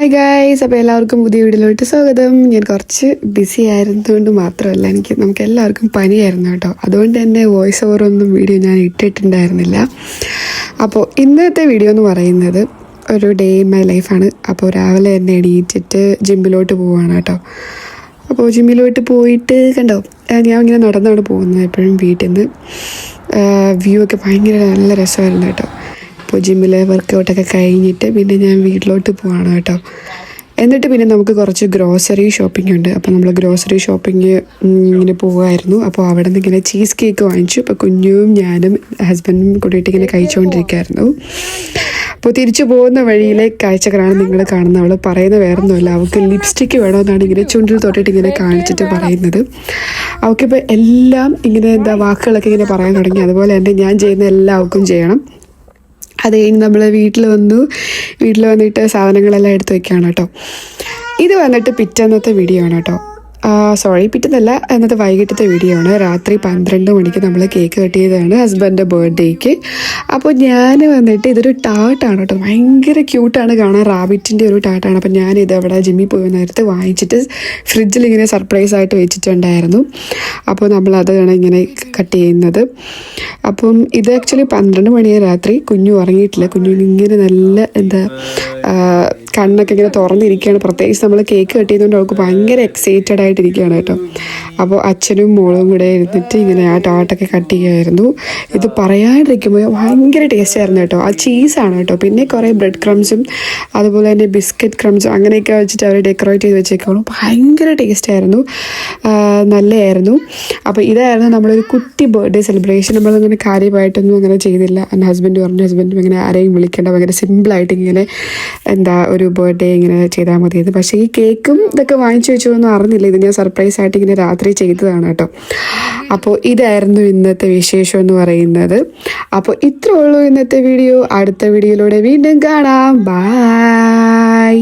Hi guys, അപ്പോൾ എല്ലാവർക്കും പുതിയ വീഡിയോയിലോട്ട് സ്വാഗതം. ഞാൻ കുറച്ച് ബിസി ആയിരുന്നതുകൊണ്ട് മാത്രമല്ല, നമുക്ക് എല്ലാവർക്കും പനിയായിരുന്നു കേട്ടോ. അതുകൊണ്ട് തന്നെ വോയിസ് ഓവർ ഒന്നും വീഡിയോ ഞാൻ ഇട്ടിട്ടുണ്ടായിരുന്നില്ല. അപ്പോൾ ഇന്നത്തെ വീഡിയോ എന്ന് പറയുന്നത് ഒരു ഡേ ഇൻ മൈ ലൈഫാണ്. അപ്പോൾ രാവിലെ തന്നെ എണീറ്റിട്ട് ജിമ്മിലോട്ട് പോവുകയാണ് കേട്ടോ. അപ്പോൾ ജിമ്മിലോട്ട് പോയിട്ട് കണ്ടോ, ഞാൻ ഇങ്ങനെ നടന്നാണ് പോകുന്നത് എപ്പോഴും. വീട്ടിൽ നിന്ന് വ്യൂ ഒക്കെ ഭയങ്കര നല്ല രസമായിരുന്നു കേട്ടോ. അപ്പോൾ ജിമ്മിൽ വർക്കൗട്ടൊക്കെ കഴിഞ്ഞിട്ട് പിന്നെ ഞാൻ വീട്ടിലോട്ട് പോവാണ് കേട്ടോ. എന്നിട്ട് പിന്നെ നമുക്ക് കുറച്ച് ഗ്രോസറി ഷോപ്പിംഗ് ഉണ്ട്. അപ്പോൾ നമ്മൾ ഗ്രോസറി ഷോപ്പിംഗ് ഇങ്ങനെ പോവുമായിരുന്നു. അപ്പോൾ അവിടെ നിന്ന് ഇങ്ങനെ ചീസ് കേക്ക് വാങ്ങിച്ചു. അപ്പോൾ കുഞ്ഞും ഞാനും ഹസ്ബൻഡും കൂടിയിട്ട് ഇങ്ങനെ കഴിച്ചുകൊണ്ടിരിക്കുകയായിരുന്നു. അപ്പോൾ തിരിച്ചു പോകുന്ന വഴിയിലെ കാഴ്ചകളാണ് നിങ്ങൾ കാണുന്നത്. അവൾ പറയുന്ന വേറൊന്നുമല്ല, അവൾക്ക് ലിപ്സ്റ്റിക്ക് വേണമെന്നാണ് ഇങ്ങനെ ചുണ്ടിൽ തൊട്ടിട്ട് ഇങ്ങനെ കാണിച്ചിട്ട് പറയുന്നത്. അവൾക്കിപ്പോൾ എല്ലാം ഇങ്ങനെ വാക്കുകളൊക്കെ ഇങ്ങനെ പറയാൻ തുടങ്ങി. അതുപോലെ തന്നെ ഞാൻ ചെയ്യുന്ന എല്ലാം അവൾക്കും ചെയ്യണം. അത് കഴിഞ്ഞ് നമ്മൾ വീട്ടിൽ വന്നിട്ട് സാധനങ്ങളെല്ലാം എടുത്ത് വയ്ക്കുകയാണ് കേട്ടോ. ഇത് വന്നിട്ട് പിറ്റന്നത്തെ വീഡിയോ ആണ് കേട്ടോ. പിറ്റന്നല്ല, അന്നത്തെ വൈകിട്ടത്തെ വീഡിയോ ആണ്. രാത്രി 12 മണിക്ക് നമ്മൾ കേക്ക് കട്ട് ചെയ്തതാണ് ഹസ്ബൻഡിൻ്റെ ബർത്ത്ഡേക്ക്. അപ്പോൾ ഞാൻ വന്നിട്ട് ഇതൊരു ടാർട്ടാണ് കേട്ടോ. ഭയങ്കര ക്യൂട്ടാണ് കാണാൻ, റാബിറ്റിൻ്റെ ഒരു ടാർട്ടാണ്. അപ്പോൾ ഞാനിത് അവിടെ ജിമ്മിൽ പോയി നേരത്തെ വാങ്ങിച്ചിട്ട് ഫ്രിഡ്ജിൽ ഇങ്ങനെ സർപ്രൈസായിട്ട് വെച്ചിട്ടുണ്ടായിരുന്നു. അപ്പോൾ നമ്മളതാണ് ഇങ്ങനെ കട്ട് ചെയ്യുന്നത്. അപ്പം ഇത് ആക്ച്വലി 12 മണിയാണ് രാത്രി. കുഞ്ഞു ഉറങ്ങിയിട്ടില്ല. കുഞ്ഞിന് ഇങ്ങനെ നല്ല കണ്ണൊക്കെ ഇങ്ങനെ തുറന്നിരിക്കുകയാണ്. പ്രത്യേകിച്ച് നമ്മൾ കേക്ക് കട്ട് ചെയ്തുകൊണ്ട് അവൾക്ക് ഭയങ്കര എക്സൈറ്റഡ് ആയിട്ടിരിക്കുകയാണ് കേട്ടോ. അപ്പോൾ അച്ഛനും മോളും കൂടെ ഇരുന്നിട്ട് ഇങ്ങനെ ആ ടാർട്ടൊക്കെ കട്ട് ചെയ്യുമായിരുന്നു. ഇത് പറയാണ്ടിരിക്കുമ്പോൾ ഭയങ്കര ടേസ്റ്റ് ആയിരുന്നു കേട്ടോ. ആ ചീസാണ് കേട്ടോ. പിന്നെ കുറേ ബ്രെഡ് ക്രംസും അതുപോലെ തന്നെ ബിസ്ക്കറ്റ് ക്രംസും അങ്ങനെയൊക്കെ വെച്ചിട്ട് അവർ ഡെക്കറേറ്റ് ചെയ്ത് വെച്ചേക്കാളും ഭയങ്കര ടേസ്റ്റ് ആയിരുന്നു, നല്ലതായിരുന്നു. അപ്പോൾ ഇതായിരുന്നു നമ്മളൊരു കുട്ടി ബർത്ത്ഡേ സെലിബ്രേഷൻ. നമ്മളങ്ങനെ കാര്യമായിട്ടൊന്നും അങ്ങനെ ചെയ്തില്ല. എൻ്റെ ഹസ്ബൻഡും ഇങ്ങനെ ആരെയും വിളിക്കേണ്ട, ഭയങ്കര സിമ്പിളായിട്ട് ഇങ്ങനെ ഒരു ബർത്ത്ഡേ ഇങ്ങനെ ചെയ്താൽ മതിയത്. പക്ഷേ ഈ കേക്കും ഇതൊക്കെ വാങ്ങിച്ചു വെച്ചൊന്നും അറിഞ്ഞില്ല. ഇത് ഞാൻ സർപ്രൈസ് ആയിട്ട് ഇങ്ങനെ രാത്രി ചെയ്തതാണ് കേട്ടോ. അപ്പോൾ ഇതായിരുന്നു ഇന്നത്തെ വിശേഷം എന്ന് പറയുന്നത്. അപ്പോൾ ഇത്രേ ഉള്ളൂ ഇന്നത്തെ വീഡിയോ. അടുത്ത വീഡിയോയിലൂടെ വീണ്ടും കാണാം. ബൈ.